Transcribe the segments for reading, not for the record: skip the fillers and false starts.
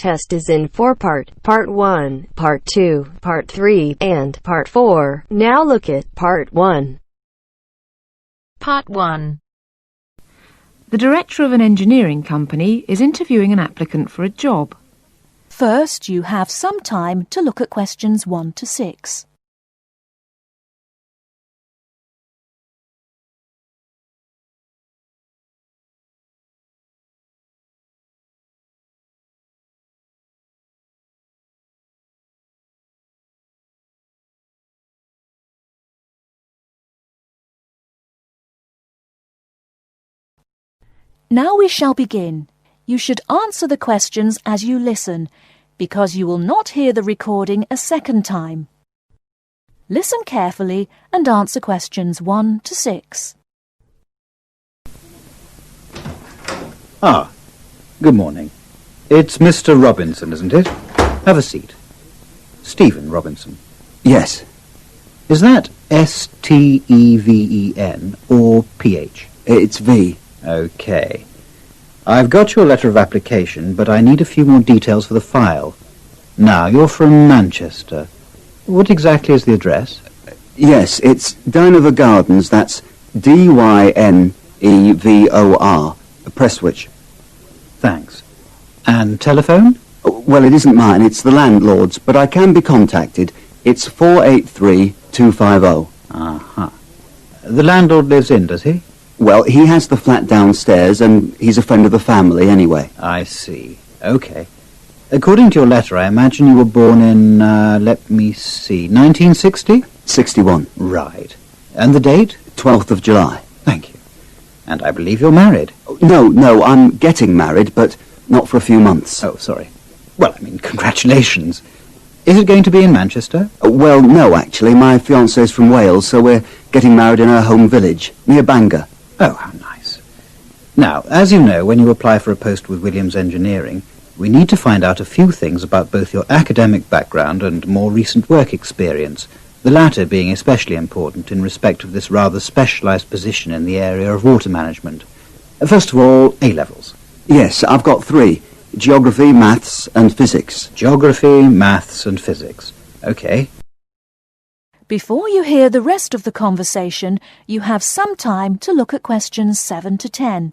test is in 4-part, Part 1, Part 2, Part 3, and Part 4. Now look at Part 1. Part 1. The director of an engineering company is interviewing an applicant for a job. First, you have some time to look at questions 1 to 6. Now we shall begin. You should answer the questions as you listen, because you will not hear the recording a second time. Listen carefully and answer questions 1 to 6. Good morning. It's Mr. Robinson, isn't it? Have a seat. Stephen Robinson. Yes. Is that S-T-E-V-E-N or P-H? It's V. OK. I've got your letter of application, but I need a few more details for the file. Now, you're from Manchester. What exactly is the address? Yes, it's Dynevor Gardens. That's D-Y-N-E-V-O-R. Prestwich. Thanks. And telephone? Well, it isn't mine, it's the landlord's, but I can be contacted. It's 483-250. Uh-huh. The landlord lives in, does he? Well, he has the flat downstairs, and he's a friend of the family anyway. I see. OK. According to your letter, I imagine you were born in, let me see, 1960? 61. Right. And the date? 12th of July. Thank you. And I believe you're married. No, I'm getting married, but not for a few months. Oh, sorry. Well, I mean, congratulations. Is it going to be in Manchester? Well, no, actually. My fiancée's from Wales, so we're getting married in her home village, near Bangor. Oh, how nice. Now, as you know, when you apply for a post with Williams Engineering, we need to find out a few things about both your academic background and more recent work experience, the latter being especially important in respect of this rather specialised position in the area of water management. First of all, A-levels. Yes, I've got 3. Geography, maths and physics. Geography, maths and physics. OK. Before you hear the rest of the conversation, you have some time to look at questions 7 to 10.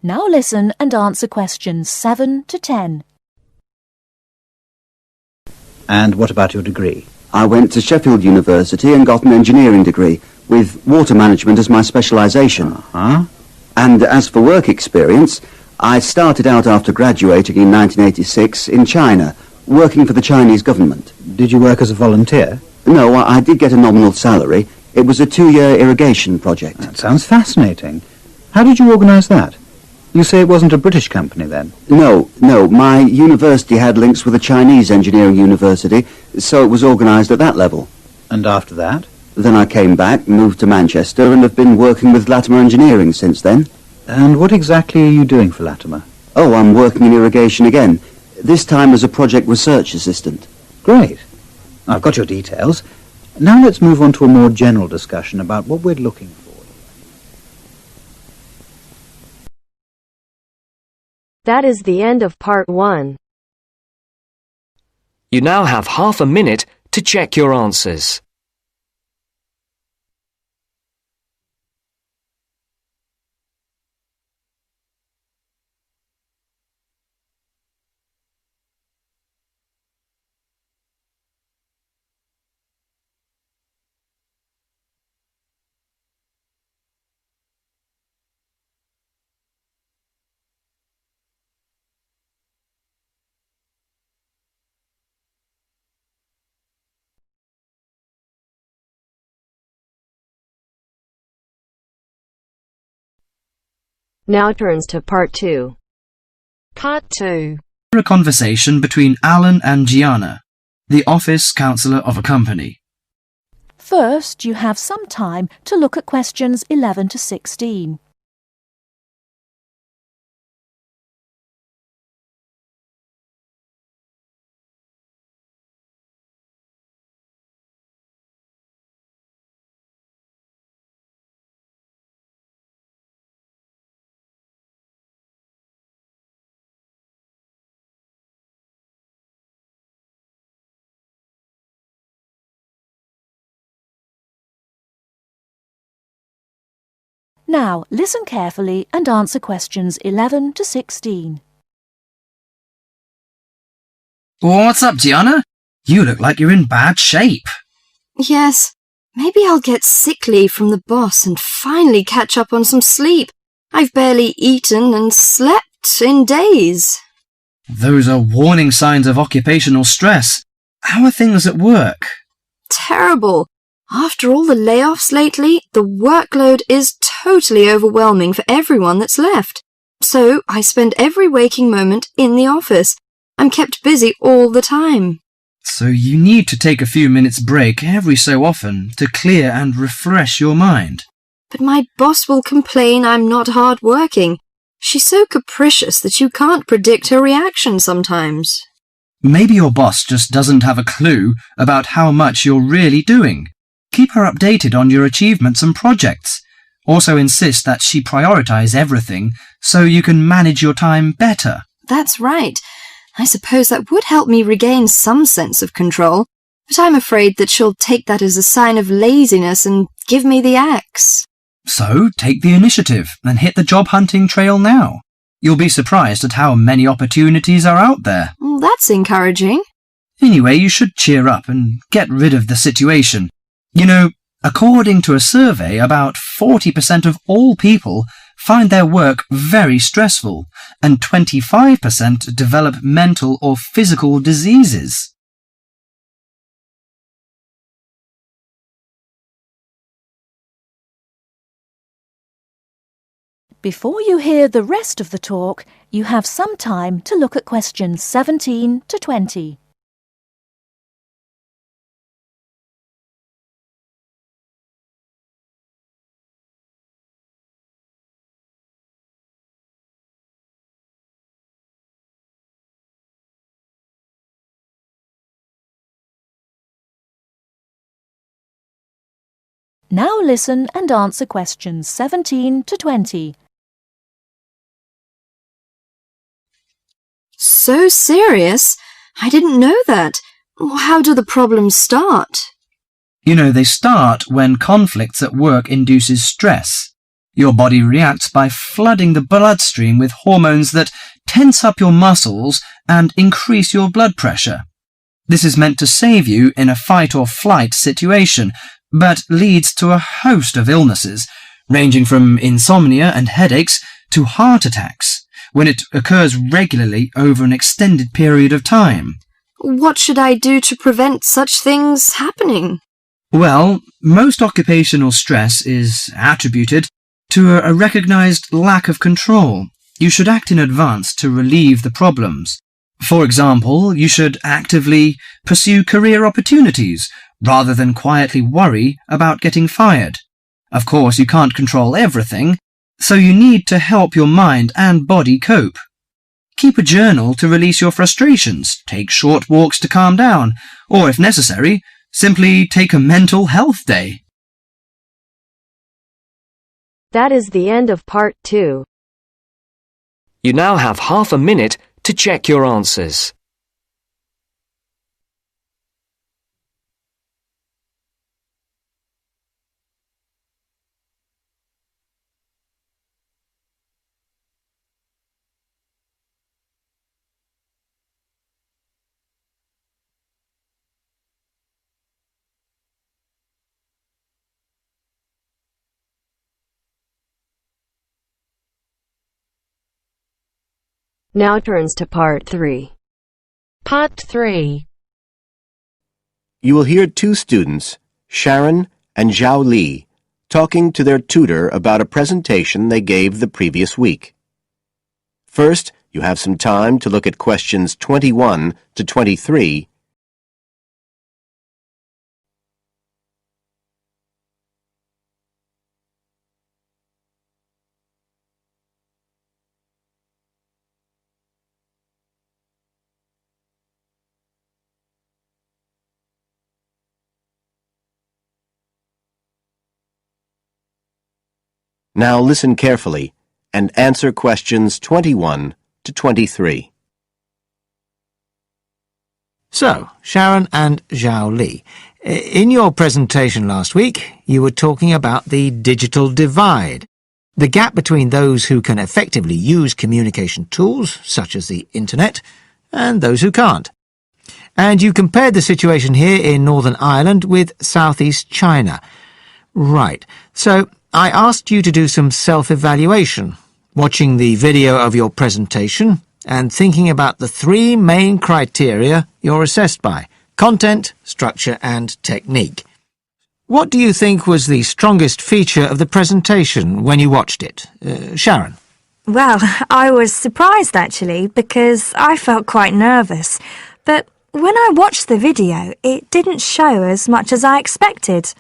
Now listen and answer questions 7 to 10. And what about your degree? I went to Sheffield University and got an engineering degree, with water management as my specialisation. Uh-huh. And as for work experience, I started out after graduating in 1986 in China, working for the Chinese government. Did you work as a volunteer? No, I did get a nominal salary. It was a 2-year irrigation project. That sounds fascinating. How did you organise that? You say it wasn't a British company, then? No. My university had links with a Chinese engineering university, so it was organised at that level. And after that? Then I came back, moved to Manchester, and have been working with Latimer Engineering since then. And what exactly are you doing for Latimer? Oh, I'm working in irrigation again, this time as a project research assistant. Great. I've got your details. Now let's move on to a more general discussion about what we're looking for. That is the end of Part 1. You now have half a minute to check your answers. Now turns to Part 2. Part 2. A conversation between Alan and Gianna, the office counsellor of a company. First, you have some time to look at questions 11 to 16. Now, listen carefully and answer questions 11 to 16. What's up, Gianna? You look like you're in bad shape. Yes, maybe I'll get sick leave from the boss and finally catch up on some sleep. I've barely eaten and slept in days. Those are warning signs of occupational stress. How are things at work? Terrible. After all the layoffs lately, the workload is totally overwhelming for everyone that's left. So I spend every waking moment in the office. I'm kept busy all the time. So you need to take a few minutes break every so often to clear and refresh your mind. But my boss will complain I'm not hard-working. She's so capricious that you can't predict her reaction sometimes. Maybe your boss just doesn't have a clue about how much you're really doing. Keep her updated on your achievements and projects. Also insist that she prioritize everything so you can manage your time better. That's right. I suppose that would help me regain some sense of control, but I'm afraid that she'll take that as a sign of laziness and give me the axe. So take the initiative and hit the job hunting trail now. You'll be surprised at how many opportunities are out there. Well, that's encouraging. Anyway, you should cheer up and get rid of the situation. You know, according to a survey, about 40% of all people find their work very stressful, and 25% develop mental or physical diseases. Before you hear the rest of the talk, you have some time to look at questions 17 to 20. Now listen and answer questions 17 to 20. So serious? I didn't know that. How do the problems start? You know, they start when conflicts at work induces stress. Your body reacts by flooding the bloodstream with hormones that tense up your muscles and increase your blood pressure. This is meant to save you in a fight or flight situation, but leads to a host of illnesses, ranging from insomnia and headaches to heart attacks, when it occurs regularly over an extended period of time. What should I do to prevent such things happening? Well, most occupational stress is attributed to a recognized lack of control. You should act in advance to relieve the problems. For example, you should actively pursue career opportunities rather than quietly worry about getting fired. Of course, you can't control everything, so you need to help your mind and body cope. Keep a journal to release your frustrations, take short walks to calm down, or if necessary, simply take a mental health day. That is the end of part 2. You now have half a minute to check your answers. Now turns to part 3. Part 3. You will hear two students, Sharon and Zhao Li, talking to their tutor about a presentation they gave the previous week. First, you have some time to look at questions 21 to 23. Now listen carefully and answer questions 21 to 23. So, Sharon and Zhao Li, in your presentation last week, you were talking about the digital divide. the gap between those who can effectively use communication tools, such as the internet, and those who can't. And you compared the situation here in Northern Ireland with Southeast China. Right. So I asked you to do some self-evaluation, watching the video of your presentation and thinking about the three main criteria you're assessed by: content, structure, and technique. What do you think was the strongest feature of the presentation when you watched it? Sharon? Well, I was surprised actually, because I felt quite nervous. But when I watched the video, it didn't show as much as I expected.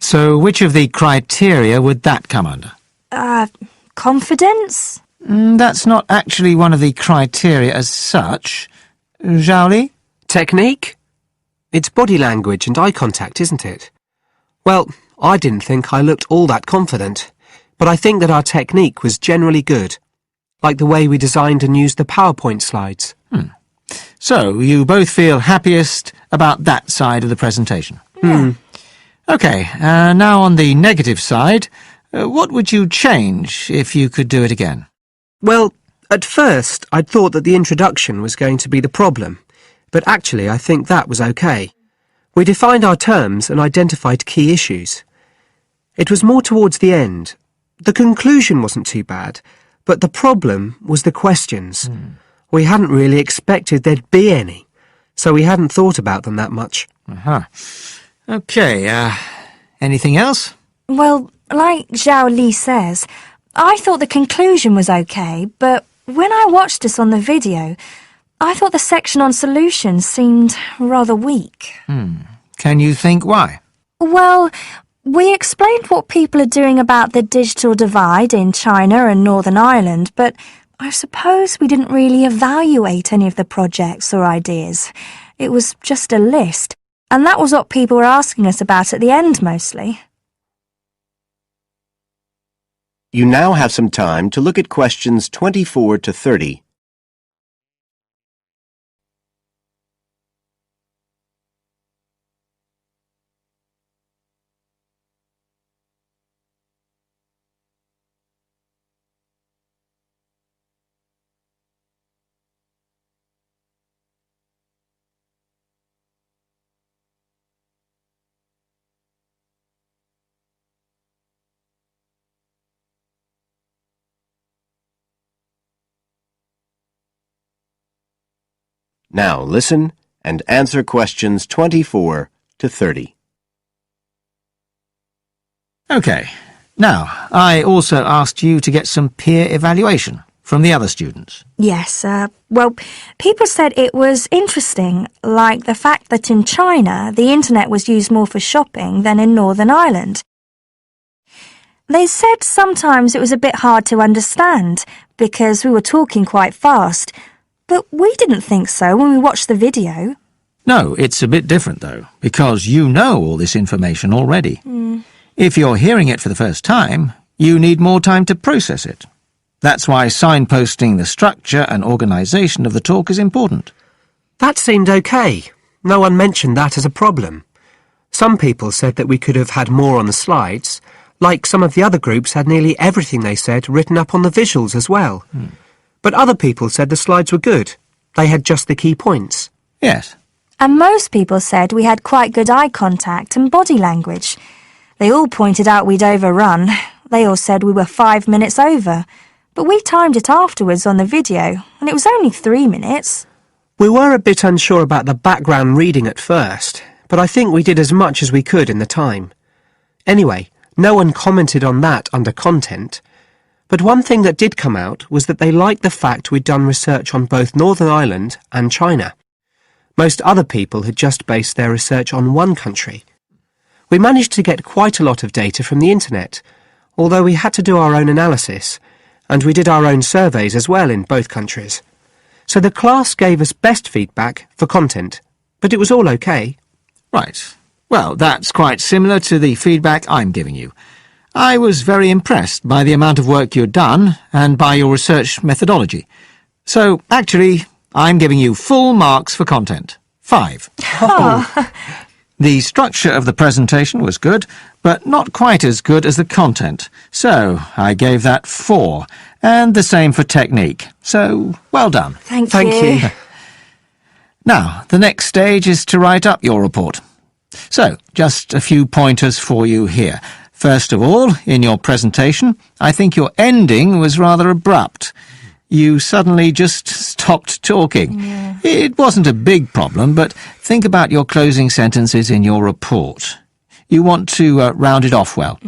So which of the criteria would that come under? Confidence? That's not actually one of the criteria as such. Zhao Li? Technique? It's body language and eye contact, isn't it? Well, I didn't think I looked all that confident, but I think that our technique was generally good, like the way we designed and used the PowerPoint slides. So, you both feel happiest about that side of the presentation? Yeah. OK, now on the negative side, what would you change if you could do it again? Well, at first I'd thought that the introduction was going to be the problem, but actually I think that was OK. We defined our terms and identified key issues. It was more towards the end. The conclusion wasn't too bad, but the problem was the questions. We hadn't really expected there'd be any, so we hadn't thought about them that much. OK, anything else? Well, like Zhao Li says, I thought the conclusion was okay, but when I watched us on the video, I thought the section on solutions seemed rather weak. Can you think why? Well, we explained what people are doing about the digital divide in China and Northern Ireland, but I suppose we didn't really evaluate any of the projects or ideas. It was just a list, and that was what people were asking us about at the end mostly. You now have some time to look at questions 24 to 30. Now listen and answer questions 24 to 30. OK. Now, I also asked you to get some peer evaluation from the other students. Yes, well, people said it was interesting, like the fact that in China the internet was used more for shopping than in Northern Ireland. They said sometimes it was a bit hard to understand because we were talking quite fast, but we didn't think so when we watched the video. No, it's a bit different, though, because you know all this information already. If you're hearing it for the first time, you need more time to process it. That's why signposting the structure and organisation of the talk is important. That seemed OK. No one mentioned that as a problem. Some people said that we could have had more on the slides, like some of the other groups had nearly everything they said written up on the visuals as well. But other people said the slides were good. They had just the key points. Yes. And most people said we had quite good eye contact and body language. They all pointed out we'd overrun. They all said we were 5 minutes over. But we timed it afterwards on the video, and it was only 3 minutes. We were a bit unsure about the background reading at first, but I think we did as much as we could in the time. Anyway, no one commented on that under content. But one thing that did come out was that they liked the fact we'd done research on both Northern Ireland and China. Most other people had just based their research on one country. We managed to get quite a lot of data from the internet, although we had to do our own analysis, and we did our own surveys as well in both countries. So the class gave us best feedback for content, but it was all okay. Right. Well, that's quite similar to the feedback I'm giving you. I was very impressed by the amount of work you'd done and by your research methodology. So, actually, I'm giving you full marks for content. 5. The structure of the presentation was good, but not quite as good as the content, so I gave that 4, and the same for technique. So, well done. Thank Thank you. Now, the next stage is to write up your report. So, just a few pointers for you here. First of all, in your presentation, I think your ending was rather abrupt. You suddenly just stopped talking. Yeah. It wasn't a big problem, but think about your closing sentences in your report. You want to round it off well.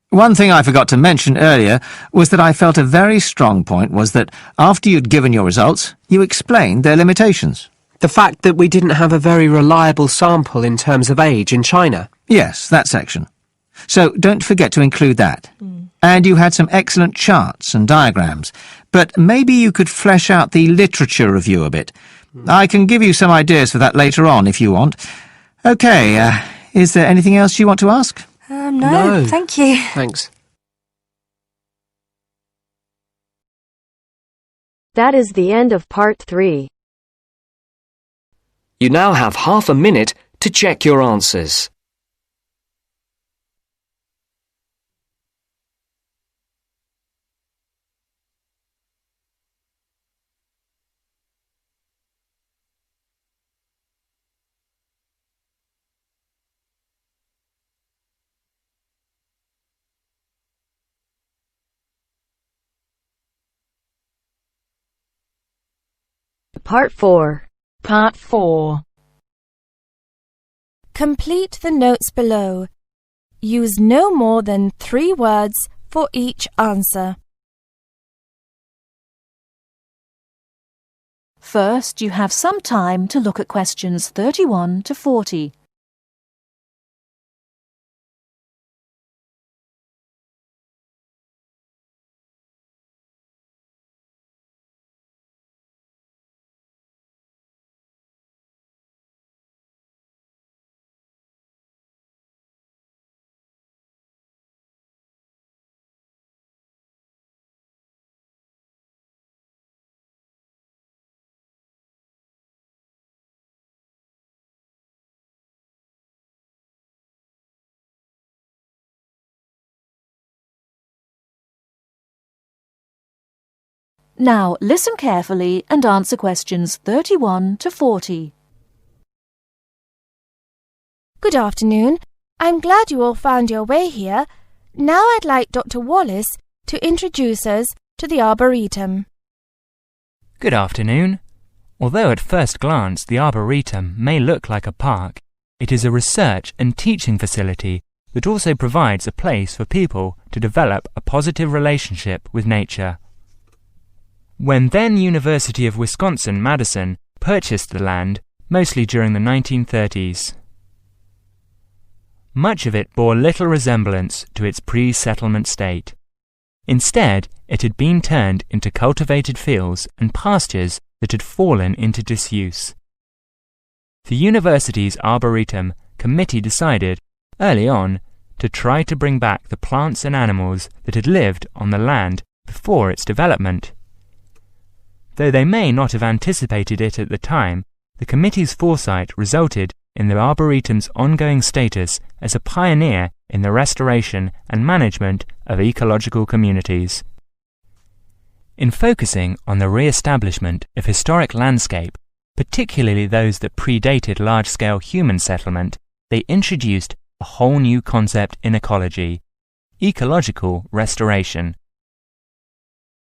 One thing I forgot to mention earlier was that I felt a very strong point was that after you'd given your results, you explained their limitations. The fact that we didn't have a very reliable sample in terms of age in China. Yes, that section. So don't forget to include that. And you had some excellent charts and diagrams, but maybe you could flesh out the literature review a bit. I can give you some ideas for that later on if you want. Okay, is there anything else you want to ask? No, thank you. Thanks. That is the end of part 3. You now have half a minute to check your answers. Part 4. Part 4. Complete the notes below. Use no more than 3 words for each answer. First, you have some time to look at questions 31 to 40. Now, listen carefully and answer questions 31 to 40. Good afternoon. I'm glad you all found your way here. Now I'd like Dr. Wallace to introduce us to the Arboretum. Good afternoon. Although at first glance the Arboretum may look like a park, it is a research and teaching facility that also provides a place for people to develop a positive relationship with nature. When then University of Wisconsin-Madison purchased the land, mostly during the 1930s, much of it bore little resemblance to its pre-settlement state. Instead, it had been turned into cultivated fields and pastures that had fallen into disuse. The university's Arboretum committee decided, early on, to try to bring back the plants and animals that had lived on the land before its development. Though they may not have anticipated it at the time, the committee's foresight resulted in the Arboretum's ongoing status as a pioneer in the restoration and management of ecological communities. In focusing on the re-establishment of historic landscape, particularly those that predated large-scale human settlement, they introduced a whole new concept in ecology: ecological restoration.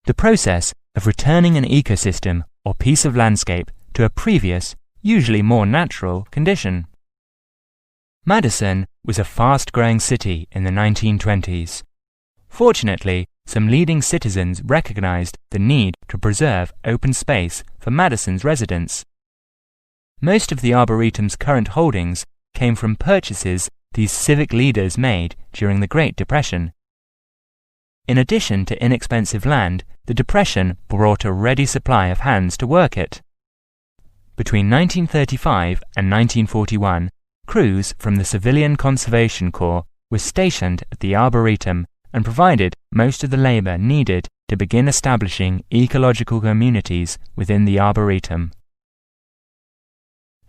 The process of returning an ecosystem or piece of landscape to a previous, usually more natural, condition. Madison was a fast-growing city in the 1920s. Fortunately, some leading citizens recognized the need to preserve open space for Madison's residents. Most of the Arboretum's current holdings came from purchases these civic leaders made during the Great Depression. In addition to inexpensive land, the Depression brought a ready supply of hands to work it. Between 1935 and 1941, crews from the Civilian Conservation Corps were stationed at the Arboretum and provided most of the labor needed to begin establishing ecological communities within the Arboretum.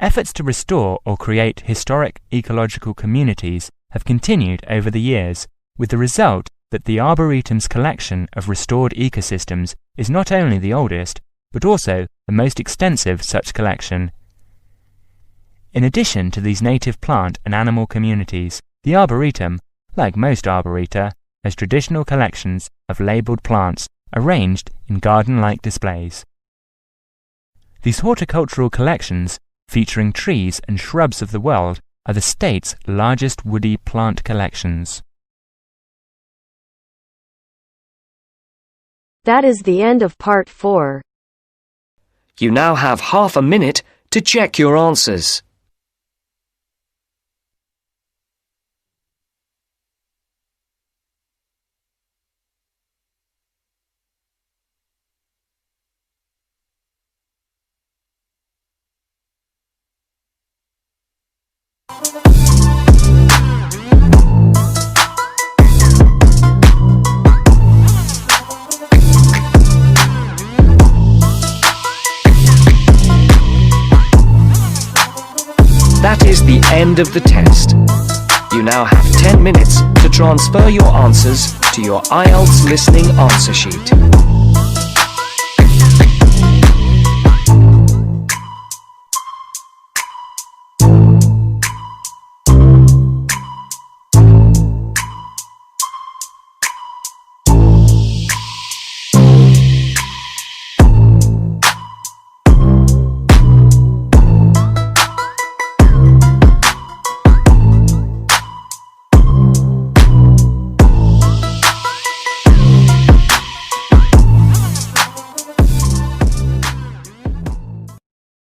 Efforts to restore or create historic ecological communities have continued over the years, with the result that the Arboretum's collection of restored ecosystems is not only the oldest, but also the most extensive such collection. In addition to these native plant and animal communities, the Arboretum, like most arboreta, has traditional collections of labelled plants arranged in garden-like displays. These horticultural collections, featuring trees and shrubs of the world, are the state's largest woody plant collections. That is the end of part 4. You now have half a minute to check your answers. That is the end of the test. You now have 10 minutes to transfer your answers to your Ielts listening answer sheet.